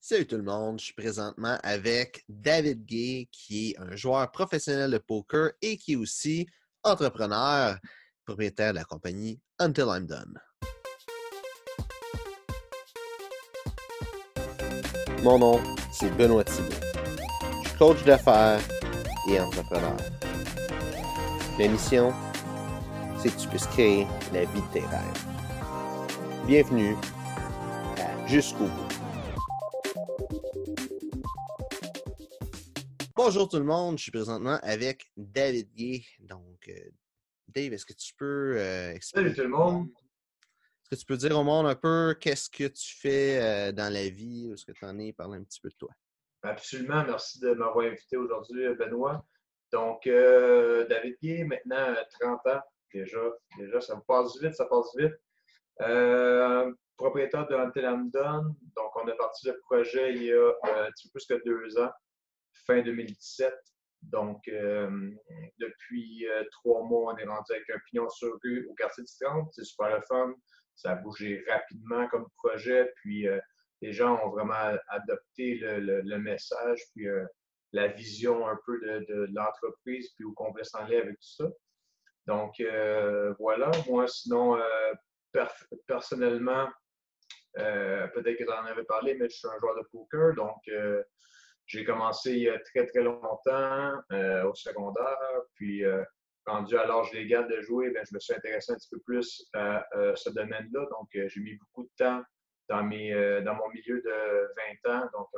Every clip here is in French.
Salut tout le monde, je suis présentement avec David Gay, qui est un joueur professionnel de poker et qui est aussi entrepreneur, propriétaire de la compagnie Until I'm Done. Mon nom, c'est Benoît Thibault. Je suis coach d'affaires et entrepreneur. La mission, c'est que tu puisses créer la vie de tes rêves. Bienvenue à Jusqu'au bout. Bonjour tout le monde, je suis présentement avec David Gay. Donc, Dave, est-ce que tu peux expliquer Salut tout le monde. Est-ce que tu peux dire au monde un peu qu'est-ce que tu fais dans la vie, où est-ce que tu en es, parler un petit peu de toi. Absolument, merci de m'avoir invité aujourd'hui, Benoît. Donc, David Guy, maintenant 30 ans déjà. Déjà, ça me passe vite, ça passe vite. Propriétaire de Until I'm Done. Donc, on a parti le projet il y a un petit peu plus que 2 ans, fin 2017. Donc, depuis 3 mois, on est rendu avec un pignon sur rue au quartier du 30. C'est super le fun. Ça a bougé rapidement comme projet. Puis, les gens ont vraiment adopté le message, puis la vision un peu de l'entreprise, puis où on voulait s'en aller avec tout ça. Donc, voilà. Moi, sinon, personnellement, peut-être que tu en avais parlé, mais je suis un joueur de poker. Donc, j'ai commencé il y a très, très longtemps au secondaire. Puis, rendu à l'âge légal de jouer, bien, je me suis intéressé un petit peu plus à ce domaine-là. Donc, j'ai mis beaucoup de temps dans mon milieu de 20 ans. Donc,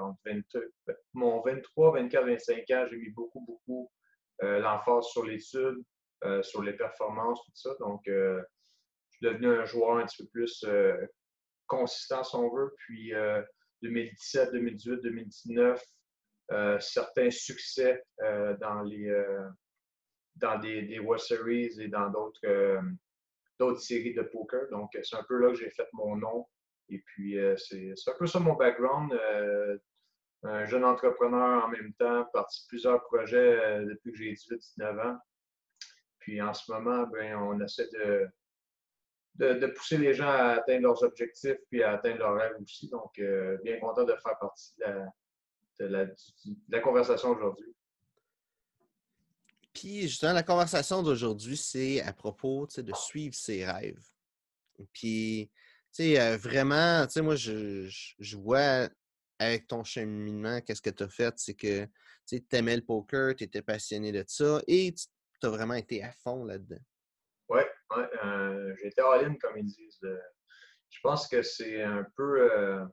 mon 23, 24, 25 ans, j'ai mis beaucoup l'emphase sur l'étude, sur les performances, tout ça. Donc, je suis devenu un joueur un petit peu plus consistant, si on veut. Puis, 2017, 2018, 2019, certains succès dans des World Series et dans d'autres séries de poker. Donc, c'est un peu là que j'ai fait mon nom. Et puis, c'est un peu ça mon background. Un jeune entrepreneur en même temps, parti de plusieurs projets depuis que j'ai 18-19 ans. Puis, en ce moment, ben, on essaie de pousser les gens à atteindre leurs objectifs puis à atteindre leurs rêves aussi. Donc, bien content de faire partie de la conversation aujourd'hui. Puis, justement, la conversation d'aujourd'hui, c'est à propos de suivre ses rêves. Puis, vraiment, moi, je vois avec ton cheminement, qu'est-ce que tu as fait, c'est que tu aimais le poker, tu étais passionné de ça et tu as vraiment été à fond là-dedans. Oui, ouais, j'ai été all-in, comme ils disent. Je pense que c'est un peu.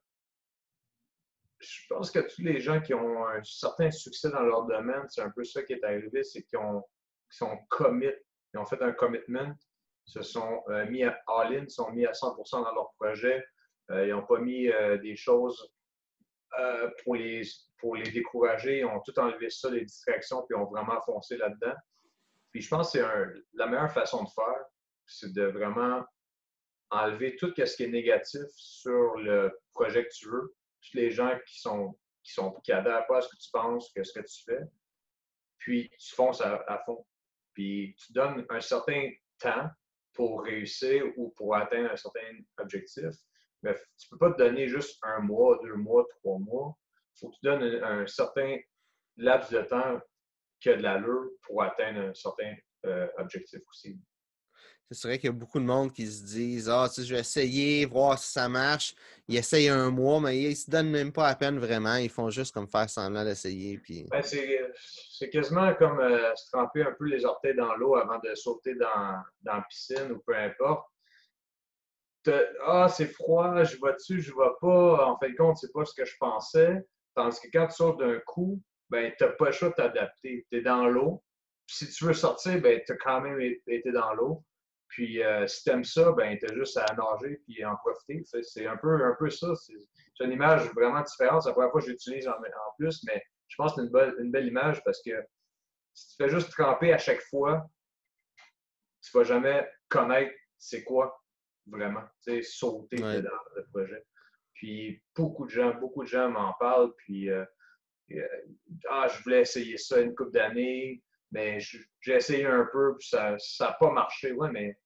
Je pense que tous les gens qui ont un certain succès dans leur domaine, c'est un peu ça qui est arrivé, c'est qu'ils sont commit, ils ont fait un commitment, se sont mis à all-in, se sont mis à 100% dans leur projet. Ils n'ont pas mis des choses pour les décourager. Ils ont tout enlevé ça, les distractions, puis ils ont vraiment foncé là-dedans. Puis je pense que c'est la meilleure façon de faire, c'est de vraiment enlever tout ce qui est négatif sur le projet que tu veux. Tous les gens qui adhèrent pas à ce que tu penses, que ce que tu fais, puis tu fonces à fond. Puis tu donnes un certain temps pour réussir ou pour atteindre un certain objectif. Mais tu ne peux pas te donner juste 1 mois, 2 mois, 3 mois. Il faut que tu donnes un certain laps de temps qui a de l'allure pour atteindre un certain objectif aussi. C'est vrai qu'il y a beaucoup de monde qui se disent ah, je vais essayer, voir si ça marche. Ils essayent un mois, mais ils ne se donnent même pas à peine vraiment. Ils font juste comme faire semblant d'essayer. Puis... Ben, c'est quasiment comme se tremper un peu les orteils dans l'eau avant de sauter dans la piscine ou peu importe. Ah, c'est froid, je vais dessus, je vais pas. En fin de compte, c'est pas ce que je pensais. Tandis que quand tu sautes d'un coup, ben, tu n'as pas le choix de t'adapter. Tu es dans l'eau. Si tu veux sortir, ben, tu as quand même été dans l'eau. Puis si tu aimes ça, ben, tu as juste à nager et en profiter. C'est un peu ça. C'est une image vraiment différente. C'est la première fois que j'utilise en plus, mais je pense que c'est une belle image parce que si tu fais juste tremper à chaque fois, tu ne vas jamais connaître c'est quoi vraiment, tu sais, sauter Ouais. dedans le projet. Puis beaucoup de gens m'en parlent, puis je voulais essayer ça une couple d'années, mais j'ai essayé un peu, puis ça n'a pas marché. Ouais, mais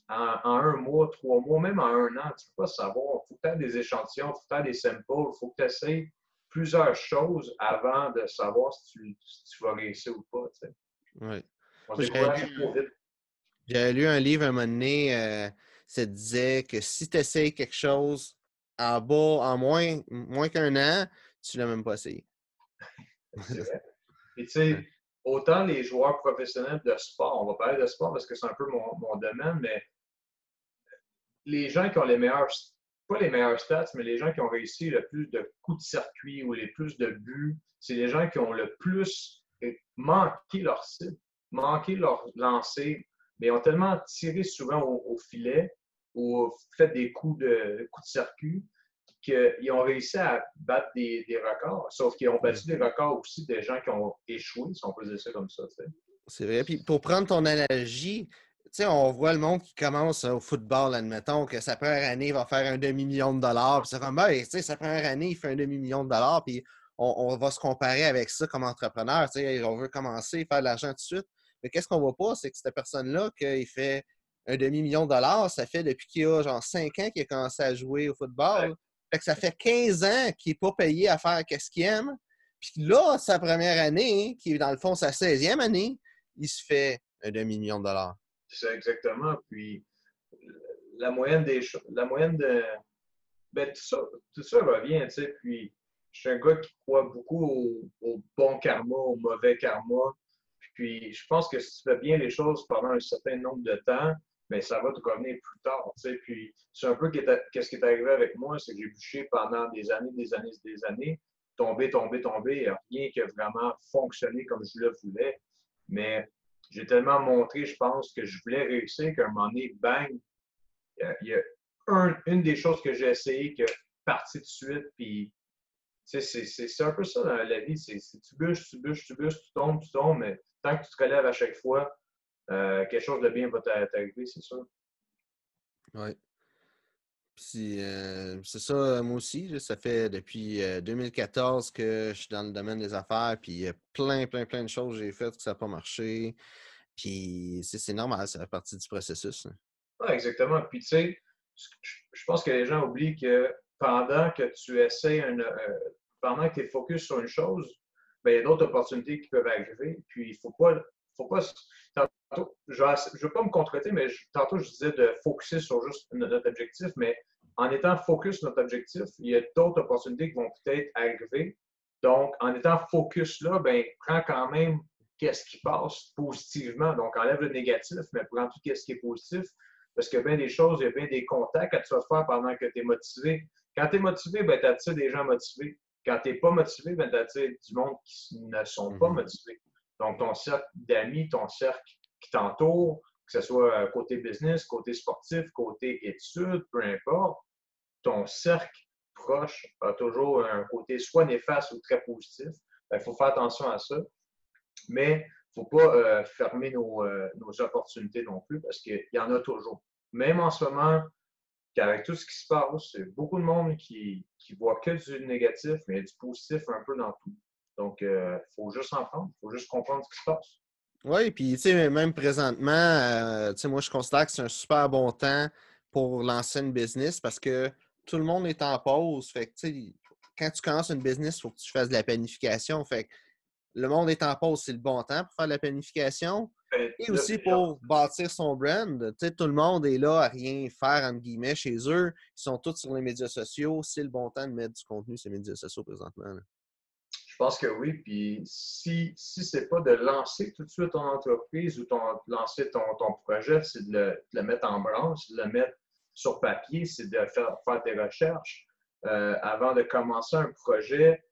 en un mois, 3 mois, même en un an, tu ne peux pas savoir. Il faut que tu aies des échantillons, il faut que tu aies des samples, il faut que tu essaies plusieurs choses avant de savoir si tu vas réussir ou pas. Tu sais. Ouais. On se Moi, décourage trop vite. j'avais lu un livre un moment donné, ça disait que si tu essayes quelque chose en bas, en moins qu'un an, tu l'as même pas essayé. C'est vrai. Et tu sais, Ouais. autant les joueurs professionnels de sport, on va parler de sport parce que c'est un peu mon domaine, mais les gens qui ont les meilleurs, pas les meilleurs stats, mais les gens qui ont réussi le plus de coups de circuit ou les plus de buts, c'est les gens qui ont le plus manqué leur cible, manqué leur lancer, mais ont tellement tiré souvent au filet ou fait des coups de circuit qu'ils ont réussi à battre des records, sauf qu'ils ont Ouais. battu des records aussi des gens qui ont échoué, si on peut dire ça comme ça. Tu sais. C'est vrai. Puis pour prendre ton analogie, tu sais, on voit le monde qui commence au football, admettons, que sa première année va faire un demi-million de dollars. Puis c'est comme, ben, tu sais, sa première année, il fait un demi-million de dollars. Puis on va se comparer avec ça comme entrepreneur. Tu sais, on veut commencer, faire de l'argent tout de suite. Mais qu'est-ce qu'on voit pas, c'est que cette personne-là, qu'il fait un demi-million de dollars, ça fait depuis qu'il a genre 5 ans qu'il a commencé à jouer au Ouais. football. Fait que ça fait 15 ans qu'il n'est pas payé à faire ce qu'il aime. Puis là, sa première année, qui est dans le fond sa 16e année, il se fait un demi-million de dollars. C'est ça, exactement. Puis la moyenne des choses, la moyenne de. Ben, tout ça revient, tu sais. Puis je suis un gars qui croit beaucoup au bon karma, au mauvais karma. Puis je pense que si tu fais bien les choses pendant un certain nombre de temps, ben, ça va te revenir plus tard, tu sais. Puis c'est un peu qu'est-ce qui est arrivé avec moi, c'est que j'ai bûché pendant des années, des années, des années, tombé, tombé, tombé, rien qui a vraiment fonctionné comme je le voulais. Mais j'ai tellement montré, je pense, que je voulais réussir qu'à un moment donné, bang, il y a une des choses que j'ai essayé qui est partie de suite, puis c'est un peu ça dans la vie, c'est tu bûches, tu bûches, tu bûches, tu tombes, mais tant que tu te relèves à chaque fois, quelque chose de bien va t'arriver, c'est sûr. Ouais. Puis c'est ça, moi aussi, là, ça fait depuis 2014 que je suis dans le domaine des affaires, puis il y a plein, plein, plein de choses que j'ai faites que ça n'a pas marché. Puis c'est normal, ça fait partie du processus, là. Ouais, exactement. Puis tu sais, je pense que les gens oublient que pendant que tu essaies pendant que tu es focus sur une chose, ben, il y a d'autres opportunités qui peuvent arriver. Puis il faut pas, tantôt, je veux pas me contredire, mais tantôt je disais de focuser sur juste notre objectif, mais en étant focus sur notre objectif, il y a d'autres opportunités qui vont peut-être arriver. Donc, en étant focus là, ben, prends quand même qu'est-ce qui passe positivement. Donc, enlève le négatif, mais prends tout ce qui est positif. Parce qu'il y a bien des choses, il y a bien des contacts que tu vas faire pendant que tu es motivé. Quand tu es motivé, ben, tu attires des gens motivés. Quand tu n'es pas motivé, ben, tu attires du monde qui ne sont pas Mhm. motivés. Donc, ton cercle d'amis, ton cercle qui t'entoure, que ce soit côté business, côté sportif, côté études, peu importe, ton cercle proche a toujours un côté soit néfaste ou très positif. Il faut faire attention à ça. Mais il ne faut pas fermer nos opportunités non plus parce qu'il y en a toujours. Même en ce moment, qu'avec tout ce qui se passe, c'est beaucoup de monde qui voit que du négatif, mais il y a du positif un peu dans tout. Donc, il faut juste en prendre, il faut juste comprendre ce qui se passe. Oui, puis tu sais, même présentement, tu sais, moi je considère que c'est un super bon temps pour lancer une business parce que tout le monde est en pause. Fait que tu sais, quand tu commences une business, il faut que tu fasses de la planification. Fait que le monde est en pause, c'est le bon temps pour faire de la planification. Ben, Et là, aussi pour bâtir son brand. Tu sais, tout le monde est là à rien faire, entre guillemets, chez eux. Ils sont tous sur les médias sociaux. C'est le bon temps de mettre du contenu sur les médias sociaux présentement, là. je pense que oui. Puis si ce n'est pas de lancer tout de suite ton entreprise ou lancer ton projet, c'est de le mettre en branle, c'est de le mettre sur papier, c'est de faire tes recherches. Avant de commencer un projet,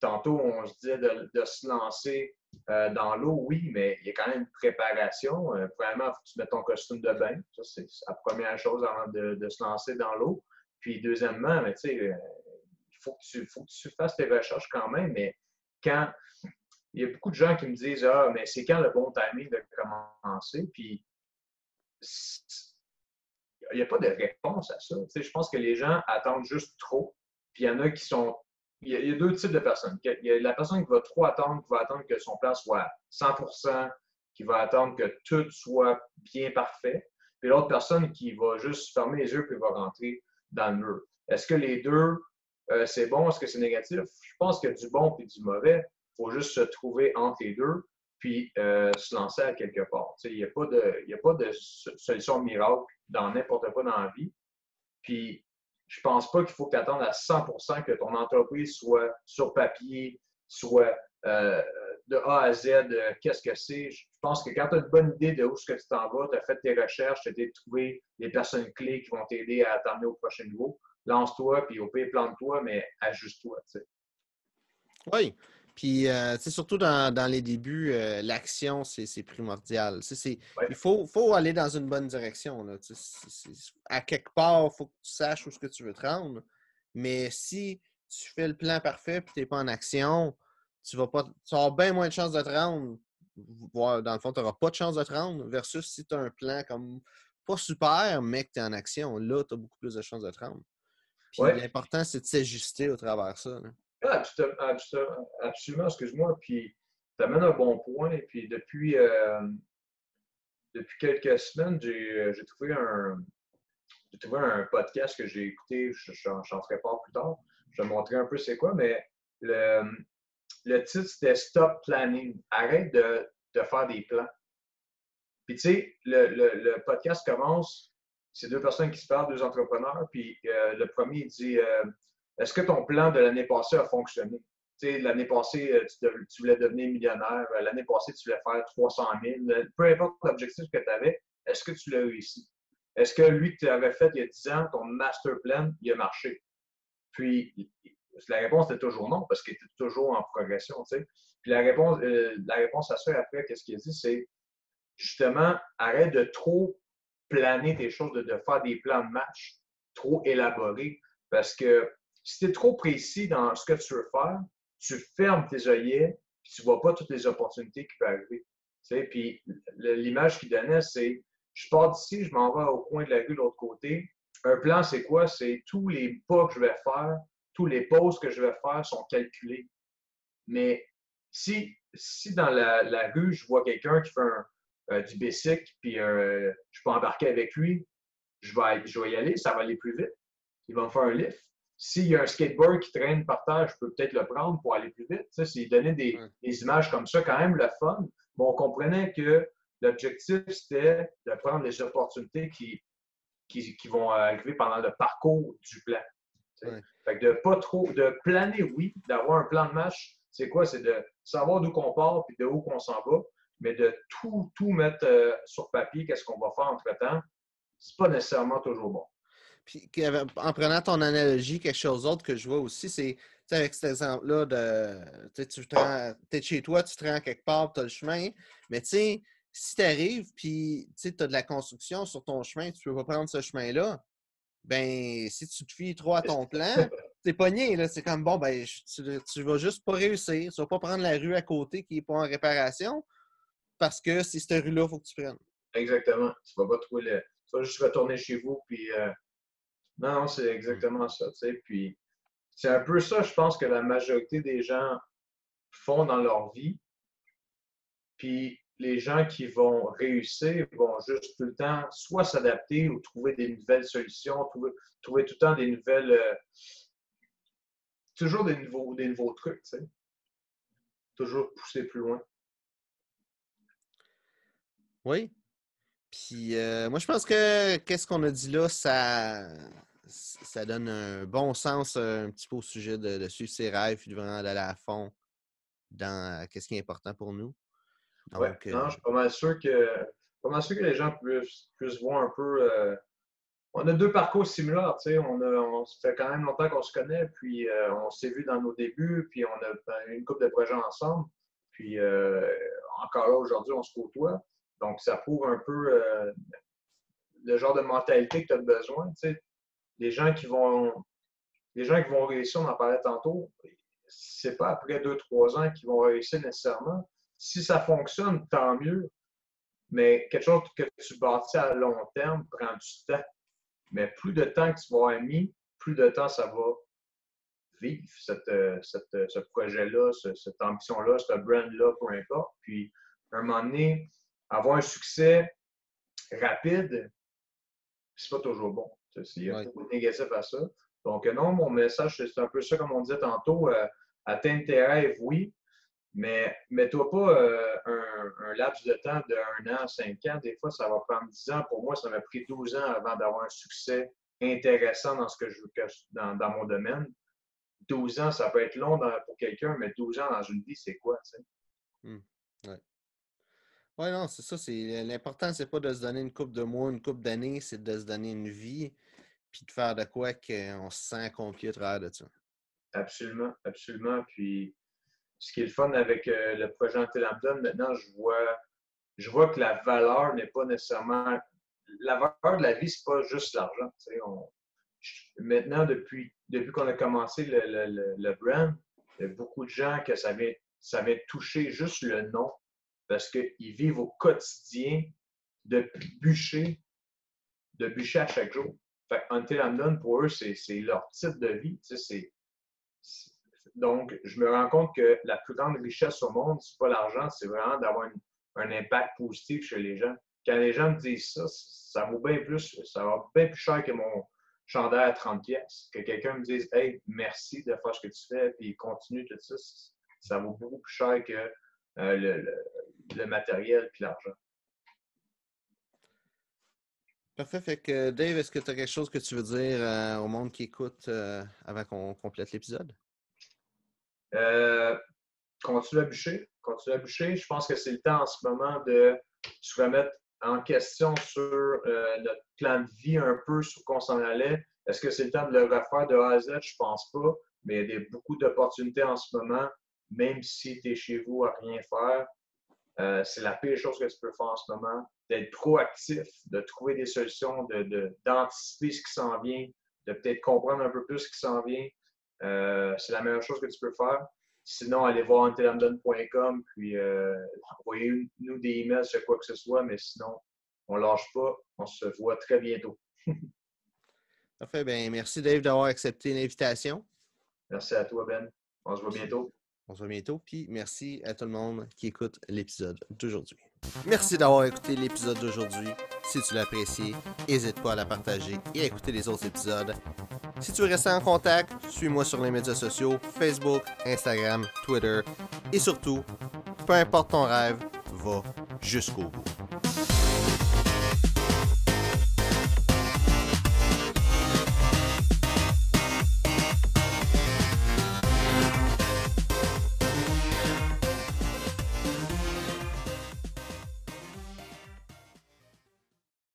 tantôt on se disait de se lancer dans l'eau, oui, mais il y a quand même une préparation. Premièrement, il faut que tu mettes ton costume de bain. Ça, c'est la première chose avant de se lancer dans l'eau. Puis deuxièmement, mais, tu sais, il faut que tu fasses tes recherches quand même, mais quand il y a beaucoup de gens qui me disent ah, mais c'est quand le bon timing de commencer? Puis il n'y a pas de réponse à ça. Tu sais, je pense que les gens attendent juste trop. Puis il y en a qui sont. Il y a deux types de personnes. Il y a la personne qui va trop attendre, qui va attendre que son plan soit à 100%, qui va attendre que tout soit bien parfait. puis l'autre personne qui va juste fermer les yeux puis va rentrer dans le mur. Est-ce que les deux, c'est bon? Est-ce que c'est négatif? Je pense qu'il y a du bon et du mauvais. Il faut juste se trouver entre les deux puis se lancer à quelque part. Il n'y a pas de solution miracle dans n'importe quoi dans la vie. Puis, je pense pas qu'il faut t'attendre à 100% que ton entreprise soit sur papier, soit de A à Z, qu'est-ce que c'est. Je pense que quand tu as une bonne idée de où est-ce que tu t'en vas, tu as fait tes recherches, tu as trouvé les personnes clés qui vont t'aider à t'emmener au prochain niveau, lance-toi, puis au pire, plante-toi, mais ajuste-toi. Oui. Puis, tu sais, surtout dans les débuts, l'action, c'est primordial. Ouais. Il faut aller dans une bonne direction. Là, à quelque part, il faut que tu saches où est-ce que tu veux te rendre. Mais si tu fais le plan parfait et tu n'es pas en action, tu vas avoir bien moins de chances de te rendre. Voire, dans le fond, tu n'auras pas de chance de te rendre versus si tu as un plan comme pas super, mais que tu es en action. Là, tu as beaucoup plus de chances de te rendre. Puis Ouais. l'important, c'est de s'ajuster au travers de ça. Là. Ah, absolument, excuse-moi. Puis, tu amènes un bon point. Puis, depuis quelques semaines, j'ai trouvé un podcast que j'ai écouté. J'en ferai part plus tard. Je vais te montrer un peu c'est quoi, mais le, le titre, c'était Stop Planning. Arrête de faire des plans. Puis, tu sais, le podcast commence, c'est deux personnes qui se parlent, deux entrepreneurs, puis le premier, il dit est-ce que ton plan de l'année passée a fonctionné? Tu sais, l'année passée, tu voulais devenir millionnaire. L'année passée, tu voulais faire 300 000. Peu importe l'objectif que tu avais, est-ce que tu l'as réussi? Est-ce que lui que tu avais fait il y a 10 ans, ton master plan, il a marché? Puis, la réponse était toujours non, parce qu'il était toujours en progression, tu sais. Puis la réponse à ça, après, qu'est-ce qu'il a dit? C'est justement, arrête de trop planer tes choses, de faire des plans de match trop élaborés. Parce que si tu es trop précis dans ce que tu veux faire, tu fermes tes œillets et tu ne vois pas toutes les opportunités qui peuvent arriver. Tu sais, puis l'image qu'il donnait, c'est je pars d'ici, je m'en vais au coin de la rue de l'autre côté. Un plan, c'est quoi? C'est tous les pas que je vais faire, tous les pauses que je vais faire sont calculés. Mais si dans la rue, je vois quelqu'un qui fait du bicycle, puis je peux embarquer avec lui, je vais y aller, ça va aller plus vite. Il va me faire un lift. S'il y a un skateboard qui traîne par terre, je peux peut-être le prendre pour aller plus vite. Tu sais, c'est donner des images comme ça, quand même le fun. Mais on comprenait que l'objectif, c'était de prendre les opportunités qui vont arriver pendant le parcours du plan. Ouais. Fait que de planer, oui, d'avoir un plan de match, c'est quoi? C'est de savoir d'où qu'on part et de où qu'on s'en va, mais de tout mettre sur papier, qu'est-ce qu'on va faire entre-temps, c'est pas nécessairement toujours bon. Puis, en prenant ton analogie, quelque chose d'autre que je vois aussi, c'est avec cet exemple-là de tu es chez toi, tu te rends quelque part, tu as le chemin, mais tu sais, si tu arrives puis tu as de la construction sur ton chemin, tu ne peux pas prendre ce chemin-là, ben si tu te fies trop à ton plan, t'es pogné, là. C'est comme bon, ben tu vas juste pas réussir. Tu vas pas prendre la rue à côté qui n'est pas en réparation parce que c'est cette rue-là, il faut que tu prennes. Exactement. Tu vas pas trouver tu vas juste retourner chez vous, puis non, c'est exactement ça, tu sais. Puis c'est un peu ça, je pense, que la majorité des gens font dans leur vie. Puis les gens qui vont réussir vont juste tout le temps soit s'adapter ou trouver des nouvelles solutions, trouver tout le temps des nouvelles, toujours des nouveaux trucs, tu sais. Toujours pousser plus loin. Oui. Puis moi, je pense que qu'est-ce qu'on a dit là, ça donne un bon sens un petit peu au sujet de suivre ses rêves et de vraiment d'aller à fond dans qu'est-ce qui est important pour nous. Ouais, Donc, non, je suis pas mal sûr que les gens puissent voir un peu. On a deux parcours similaires, tu sais. Ça fait quand même longtemps qu'on se connaît, puis on s'est vu dans nos débuts, puis on a eu une couple de projets ensemble. Puis encore là, aujourd'hui, on se côtoie. Donc, ça prouve un peu le genre de mentalité que tu as besoin. Tu sais. Les gens qui vont, les gens qui vont réussir, on en parlait tantôt, c'est pas après 2, 3 ans qu'ils vont réussir nécessairement. Si ça fonctionne, tant mieux. Mais quelque chose que tu bâtis à long terme prend du temps. Mais plus de temps que tu vas avoir mis, plus de temps ça va vivre, ce projet-là, cette ambition-là, ce brand-là, peu importe. Puis, à un moment donné, avoir un succès rapide, c'est pas toujours bon. Il y a Ouais. beaucoup de négatifs à ça. Donc, non, mon message, c'est un peu ça, comme on disait tantôt, atteindre tes rêves, oui, mais mets-toi pas un laps de temps de 1 an, 5 ans. Des fois, ça va prendre 10 ans. Pour moi, ça m'a pris 12 ans avant d'avoir un succès intéressant dans ce que je veux dans mon domaine. 12 ans, ça peut être long pour quelqu'un, mais 12 ans dans une vie, c'est quoi, tu sais? Ouais. Ouais, non, c'est ça. L'important, c'est pas de se donner une coupe de mois, une coupe d'années, c'est de se donner une vie, puis de faire de quoi qu'on se sent accompli à travers de ça. Absolument, absolument. Puis, ce qui est le fun avec le projet Antilambdon, maintenant, je vois que la valeur n'est pas nécessairement. La valeur de la vie, c'est pas juste l'argent. Tu sais, maintenant, depuis qu'on a commencé le brand, il y a beaucoup de gens que ça vient toucher juste le nom parce qu'ils vivent au quotidien de bûcher, à chaque jour. Fait Until I'm Done, pour eux, c'est leur type de vie. Tu sais, donc, je me rends compte que la plus grande richesse au monde, c'est pas l'argent, c'est vraiment d'avoir un impact positif chez les gens. Quand les gens me disent ça, ça vaut bien plus, ça va bien plus cher que mon chandail à 30 pièces. Que quelqu'un me dise, hey, merci de faire ce que tu fais, puis continue tout ça, ça vaut beaucoup plus cher que le matériel puis l'argent. Parfait. Fait que Dave, est-ce que tu as quelque chose que tu veux dire au monde qui écoute avant qu'on complète l'épisode? Continue à bûcher. Continue à bûcher. Je pense que c'est le temps en ce moment de se remettre en question sur notre plan de vie un peu, sur quoi on s'en allait. Est-ce que c'est le temps de le refaire de A à Z? Je pense pas. Mais il y a beaucoup d'opportunités en ce moment, même si tu es chez vous à rien faire. C'est la pire chose que tu peux faire en ce moment, d'être proactif, de trouver des solutions, d'anticiper ce qui s'en vient, de peut-être comprendre un peu plus ce qui s'en vient. C'est la meilleure chose que tu peux faire. Sinon, allez voir antelamdon.com puis envoyez-nous des emails sur quoi que ce soit, mais sinon, on ne lâche pas. On se voit très bientôt. Parfait. Ben, merci Dave d'avoir accepté l'invitation. Merci à toi, Ben. On se voit bientôt. On se voit bientôt. Puis merci à tout le monde qui écoute l'épisode d'aujourd'hui. Merci d'avoir écouté l'épisode d'aujourd'hui. Si tu l'as apprécié, n'hésite pas à la partager et à écouter les autres épisodes. Si tu veux rester en contact, suis-moi sur les médias sociaux, Facebook, Instagram, Twitter et surtout, peu importe ton rêve, va jusqu'au bout.